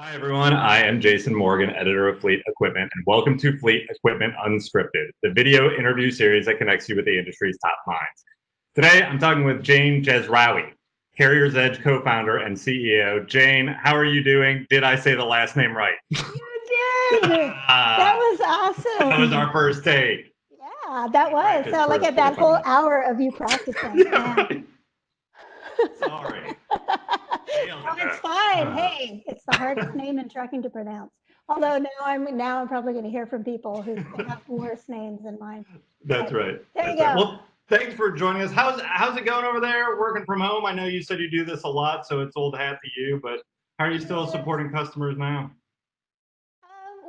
Hi, everyone. I am Jason Morgan, editor of Fleet Equipment, and welcome to Fleet Equipment Unscripted, the video interview series that connects you with the industry's top minds. Today, I'm talking with Jane Jazrawy, CarriersEdge co-founder and CEO. Jane, how are you doing? Did I say the last name right? You did. That was awesome. That was our first take. Yeah, that was. Practice So look first at for the that whole phone. hour of you practicing. Yeah, Man. right. Sorry. Nailed Oh, it. it's fine. Hey, it's the hardest name in trucking to pronounce. Although now I'm probably going to hear from people who have worse names than mine. That's But right. there you That's right. go. Well, thanks for joining us. How's it going over there working from home? I know you said you do this a lot, so it's old hat to you, but how are you still supporting customers now?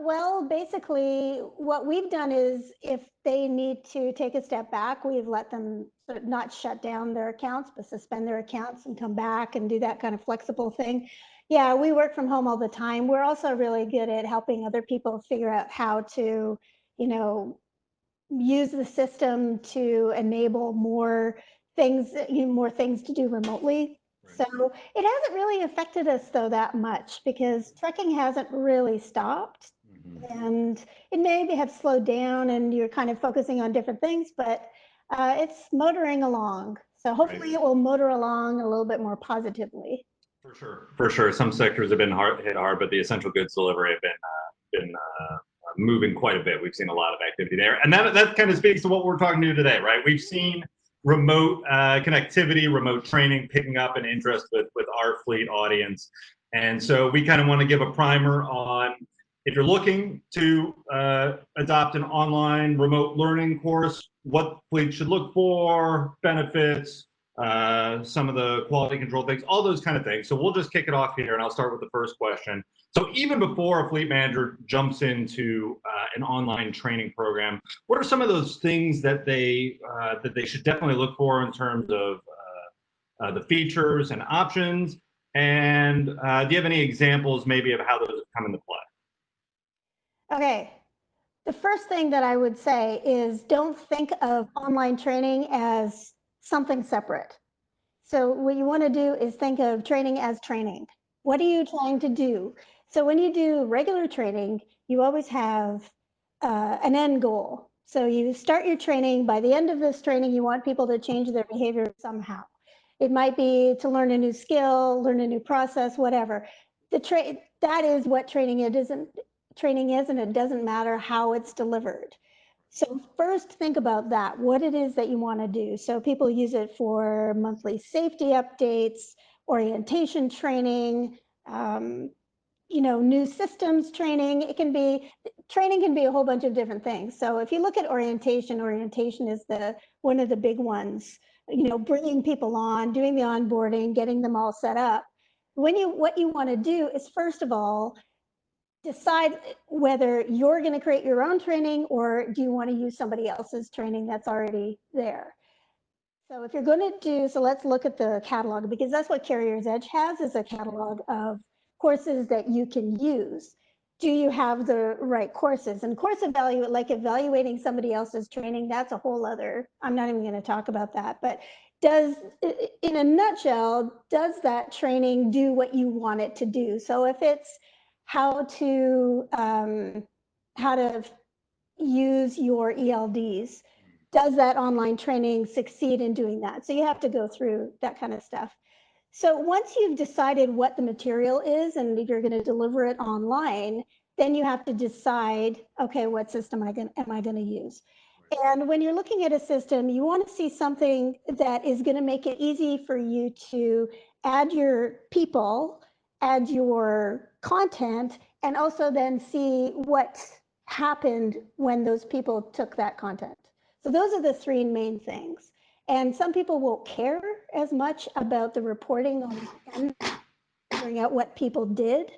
Well, basically, what we've done is if they need to take a step back, we've let them sort of not shut down their accounts, but suspend their accounts and come back and do that kind of flexible thing. Yeah, we work from home all the time. We're also really good at helping other people figure out how to, you know, use the system to enable more things, more things to do remotely. Right. So it hasn't really affected us though that much because trucking hasn't really stopped. And it may have slowed down and you're kind of focusing on different things, but it's motoring along. So hopefully it will motor along a little bit more positively. For sure. For sure. Some sectors have been hit hard, but the essential goods delivery have been moving quite a bit. We've seen a lot of activity there, and that kind of speaks to what we're talking to today, right? We've seen remote connectivity, remote training picking up an interest with our fleet audience, and so we kind of want to give a primer on if you're looking to adopt an online remote learning course, what fleet should look for, benefits, some of the quality control things, all those kind of things. So we'll just kick it off here, and I'll start with the first question. So even before a fleet manager jumps into an online training program, what are some of those things that they should definitely look for in terms of the features and options? And do you have any examples maybe of how those have come into play? Okay. The first thing that I would say is don't think of online training as something separate. So what you want to do is think of training as training. What are you trying to do? So when you do regular training, you always have an end goal. So you start your training. By the end of this training, you want people to change their behavior somehow. It might be to learn a new skill, learn a new process, whatever. That is what training it isn't. Training is, and it doesn't matter how it's delivered. So first think about that, what it is that you want to do. So people use it for monthly safety updates, orientation training, new systems training. Training can be a whole bunch of different things. So if you look at orientation is one of the big ones, bringing people on, doing the onboarding, getting them all set up. What you want to do is first of all, decide whether you're going to create your own training or do you want to use somebody else's training that's already there. So if you're going to so let's look at the catalog, because that's what CarriersEdge has, is a catalog of courses that you can use. Do you have the right courses? And course evaluating somebody else's training, that's a whole other, I'm not even going to talk about that, but in a nutshell, does that training do what you want it to do? So if it's how to use your ELDs, does that online training succeed in doing that? So you have to go through that kind of stuff. So once you've decided what the material is and if you're going to deliver it online, then you have to decide, okay, what system am I going to use? And when you're looking at a system, you want to see something that is going to make it easy for you to add your people, add your content, and also then see what happened when those people took that content. So those are the three main things. And some people won't care as much about the reporting on figuring out what people did.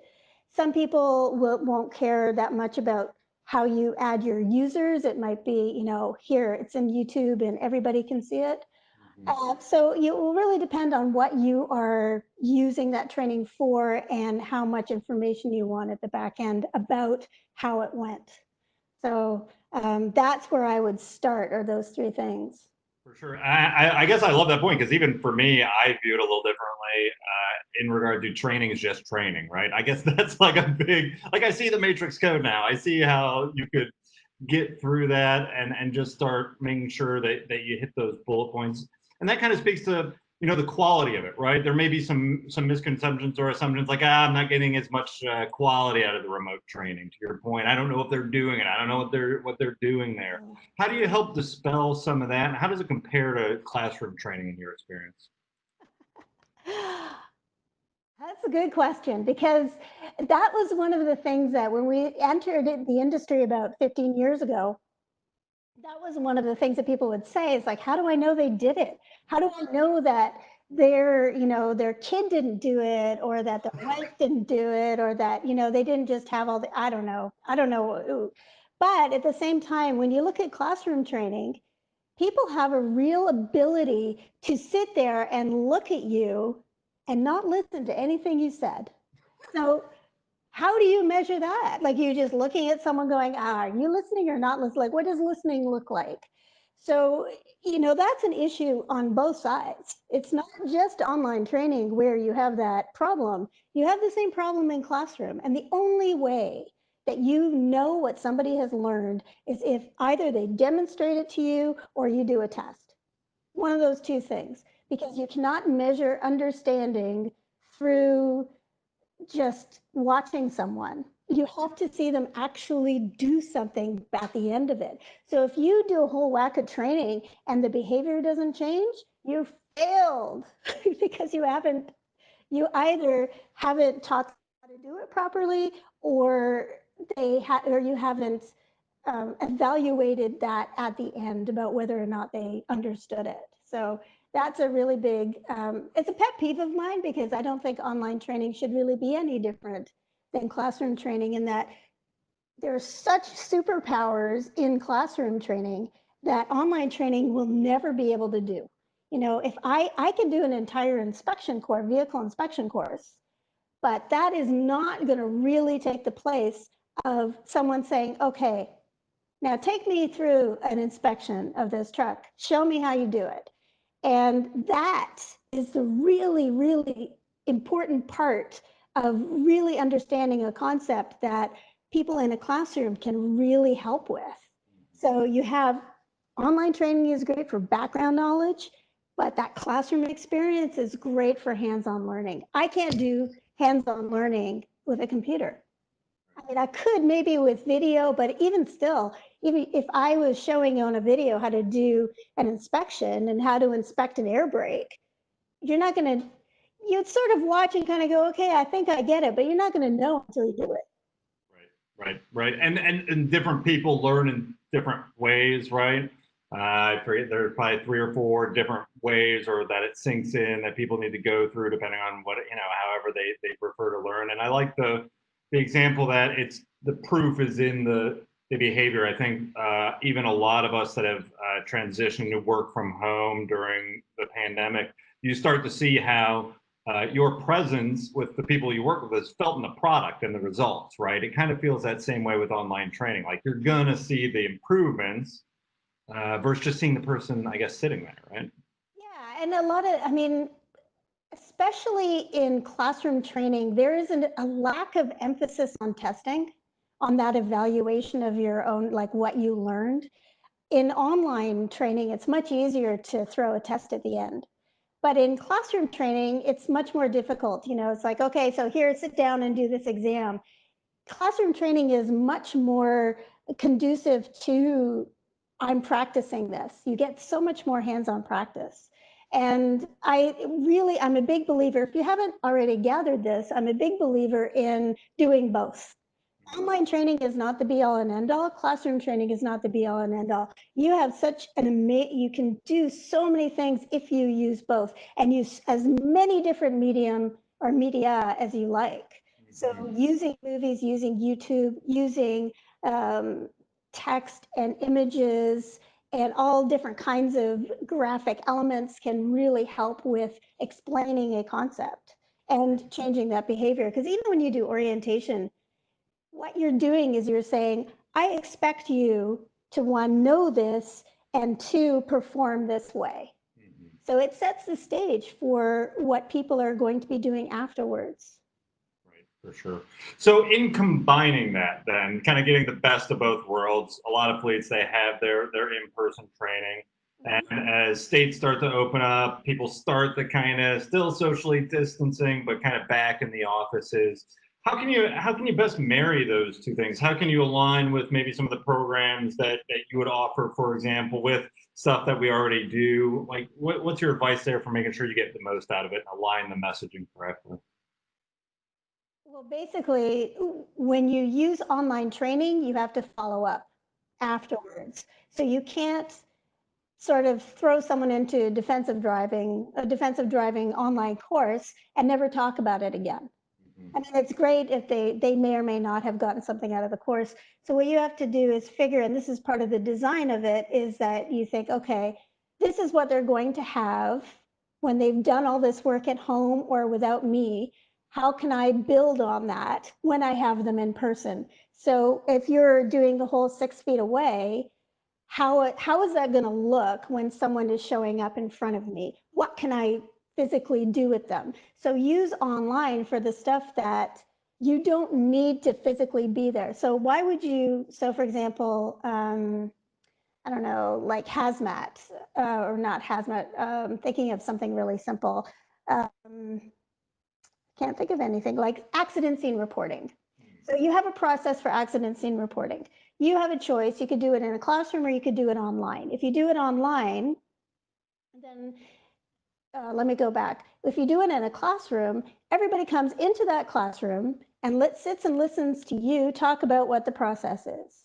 Some people won't care that much about how you add your users. It might be, here it's in YouTube and everybody can see it. So it will really depend on what you are using that training for and how much information you want at the back end about how it went. So that's where I would start, are those three things. For sure. I guess I love that point because even for me, I view it a little differently in regard to training is just training, right? I guess that's like a big, like I see the matrix code now. I see how you could get through that and just start making sure that you hit those bullet points. And that kind of speaks to, the quality of it, right? There may be some misconceptions or assumptions like, I'm not getting as much quality out of the remote training. To your point, I don't know if they're doing it. I don't know what they're doing there. How do you help dispel some of that? And how does it compare to classroom training in your experience? That's a good question, because that was one of the things that when we entered the industry about 15 years ago, that was one of the things that people would say is like, how do I know they did it? How do I know that their kid didn't do it, or that their wife didn't do it, or that, they didn't just have all the, I don't know. But at the same time, when you look at classroom training, people have a real ability to sit there and look at you and not listen to anything you said. So how do you measure that? Like, you're just looking at someone going, are you listening or not listening? Like, what does listening look like? So, that's an issue on both sides. It's not just online training where you have that problem. You have the same problem in classroom. And the only way that you know what somebody has learned is if either they demonstrate it to you or you do a test. One of those two things, because you cannot measure understanding through just watching someone. You have to see them actually do something at the end of it. So if you do a whole whack of training and the behavior doesn't change, you failed because you either haven't taught them how to do it properly, or or you haven't evaluated that at the end about whether or not they understood it. So that's a really big, it's a pet peeve of mine, because I don't think online training should really be any different than classroom training, in that there's such superpowers in classroom training that online training will never be able to do. If I can do an entire inspection course, vehicle inspection course, but that is not going to really take the place of someone saying, okay, now take me through an inspection of this truck. Show me how you do it. And that is the really, really important part of really understanding a concept that people in a classroom can really help with. So you have online training is great for background knowledge, but that classroom experience is great for hands-on learning. I can't do hands-on learning with a computer. I mean, I could maybe with video, but even still, even if I was showing on a video how to do an inspection and how to inspect an air brake, you're not going to, you'd sort of watch and kind of go, okay, I think I get it, but you're not going to know until you do it. Right. And different people learn in different ways, right? I forget, there's probably 3 or 4 different ways, or that it sinks in, that people need to go through depending on what, however they prefer to learn. And I like the example that it's the proof is in the behavior. I think even a lot of us that have transitioned to work from home during the pandemic, you start to see how your presence with the people you work with is felt in the product and the results, right? It kind of feels that same way with online training. Like, you're gonna see the improvements versus just seeing the person, I guess, sitting there, right? Yeah, and I mean, especially in classroom training, there is a lack of emphasis on testing, on that evaluation of your own, like what you learned. In online training, it's much easier to throw a test at the end. But in classroom training, it's much more difficult. It's like, okay, so here, sit down and do this exam. Classroom training is much more conducive to, I'm practicing this. You get so much more hands-on practice. And I'm a big believer, if you haven't already gathered this, I'm a big believer in doing both. Online training is not the be all and end all. Classroom training is not the be all and end all. You have such you can do so many things if you use both, and use as many different medium or media as you like. So using movies, using YouTube, using text and images and all different kinds of graphic elements can really help with explaining a concept and changing that behavior. Because even when you do orientation, what you're doing is you're saying, I expect you to, one, know this, and 2, perform this way. So it sets the stage for what people are going to be doing afterwards. Right, for sure. So in combining that, then kind of getting the best of both worlds, a lot of fleets, they have their in-person training. And as states start to open up, people start to kind of still socially distancing, but kind of back in the offices. How can you best marry those two things? How can you align with maybe some of the programs that you would offer, for example, with stuff that we already do? Like, what's your advice there for making sure you get the most out of it and align the messaging correctly? Well, basically, when you use online training, you have to follow up afterwards. So you can't sort of throw someone into a defensive driving online course and never talk about it again. I mean, it's great if they may or may not have gotten something out of the course. So what you have to do is figure, and this is part of the design of it, is that you think, okay, this is what they're going to have when they've done all this work at home or without me. How can I build on that when I have them in person? So if you're doing the whole 6 feet away, how is that going to look when someone is showing up in front of me? What can I physically do with them? So use online for the stuff that you don't need to physically be there. So why would you, so for example, I don't know, like hazmat, or not hazmat, thinking of something really simple. Can't think of anything, like accident scene reporting. So you have a process for accident scene reporting. You have a choice. You could do it in a classroom or you could do it online. If you do it online, then let me go back. If you do it in a classroom, everybody comes into that classroom and sits and listens to you talk about what the process is.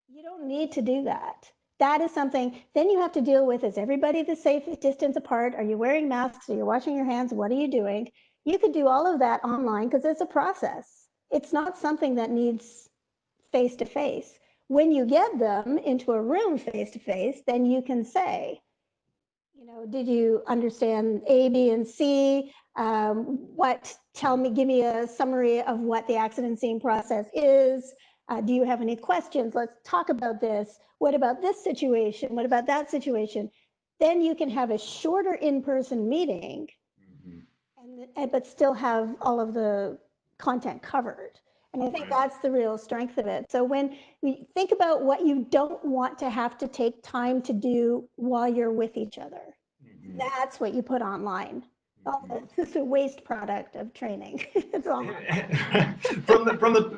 You don't need to do that. That is something then you have to deal with, is everybody the safe distance apart? Are you wearing masks? Are you washing your hands? What are you doing? You could do all of that online because it's a process. It's not something that needs face to face. When you get them into a room face to face, then you can say, you know, did you understand A, B, and C? Give me a summary of what the accident scene process is. Do you have any questions? Let's talk about this. What about this situation? What about that situation? Then you can have a shorter in-person meeting, but still have all of the content covered. And I think that's the real strength of it. So when we think about what you don't want to have to take time to do while you're with each other, that's what you put online. It's a waste product of training. It's all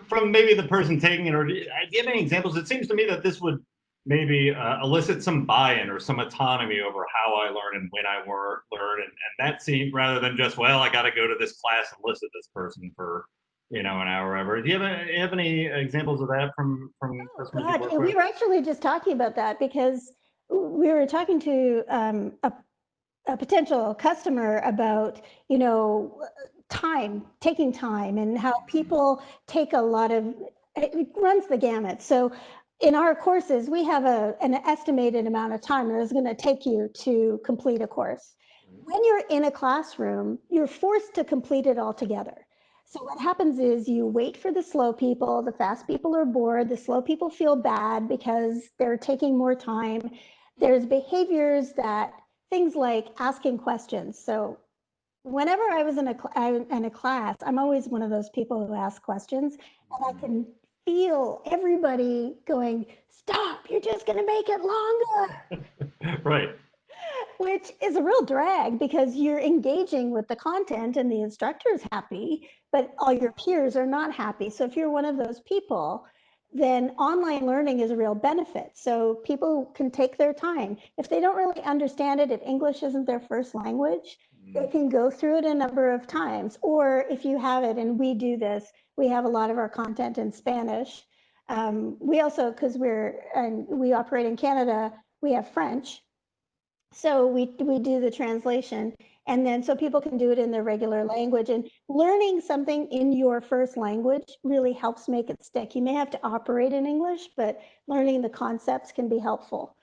from maybe the person taking it, or do you have any examples? It seems to me that this would maybe elicit some buy-in or some autonomy over how I learn and when I learn, and that seems, rather than just, well, I got to go to this class and listen to this person for an hour or ever. Do you have any examples of that from customers you work with? We were actually just talking about that because we were talking to a potential customer about, taking time and how people take a lot of, it runs the gamut. So in our courses, we have an estimated amount of time that is going to take you to complete a course. When you're in a classroom, you're forced to complete it all together. So what happens is you wait for the slow people, the fast people are bored, the slow people feel bad because they're taking more time. There's behaviors that, things like asking questions. So whenever I was in a class, I'm always one of those people who ask questions, and I can feel everybody going, stop, you're just going to make it longer. Right. Which is a real drag because you're engaging with the content and the instructor is happy, but all your peers are not happy. So if you're one of those people, then online learning is a real benefit. So people can take their time. If they don't really understand it, if English isn't their first language, they can go through it a number of times. Or if you have it, and we do this, we have a lot of our content in Spanish. We also, because we operate in Canada, we have French. So we do the translation, and then so people can do it in their regular language. And learning something in your first language really helps make it stick. You may have to operate in English, but learning the concepts can be helpful.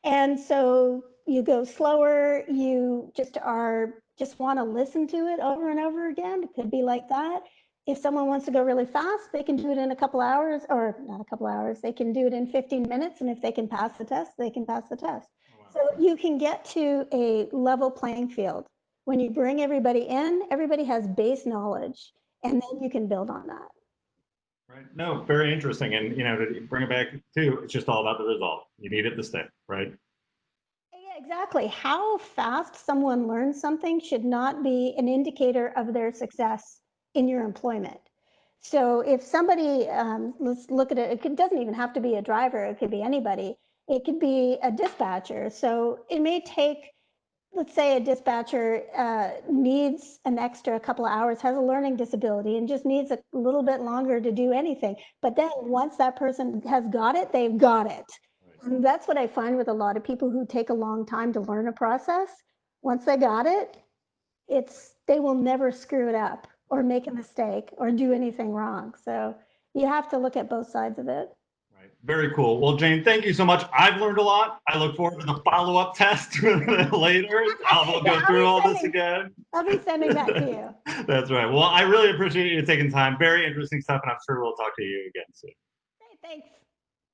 And so you go slower, you just want to listen to it over and over again. It could be like that. If someone wants to go really fast, they can do it in a couple hours, or not a couple hours, they can do it in 15 minutes. And if they can pass the test, they can pass the test. So you can get to a level playing field. When you bring everybody in, everybody has base knowledge, and then you can build on that. Right. No, very interesting. And, to bring it back to, it's just all about the result. You need it to stick, right? Yeah, exactly. How fast someone learns something should not be an indicator of their success in your employment. So if somebody, let's look at it, it doesn't even have to be a driver, it could be anybody. It could be a dispatcher. So it may take, let's say a dispatcher needs an extra couple of hours, has a learning disability, and just needs a little bit longer to do anything. But then once that person has got it, they've got it. And that's what I find with a lot of people who take a long time to learn a process. Once they got it, they will never screw it up or make a mistake or do anything wrong. So you have to look at both sides of it. Right. Very cool. Well, Jane, thank you so much. I've learned a lot. I look forward to the follow-up test later. We'll go through all this again. I'll be sending that to you. That's right. Well, I really appreciate you taking time. Very interesting stuff, and I'm sure we'll talk to you again soon. Great, thanks.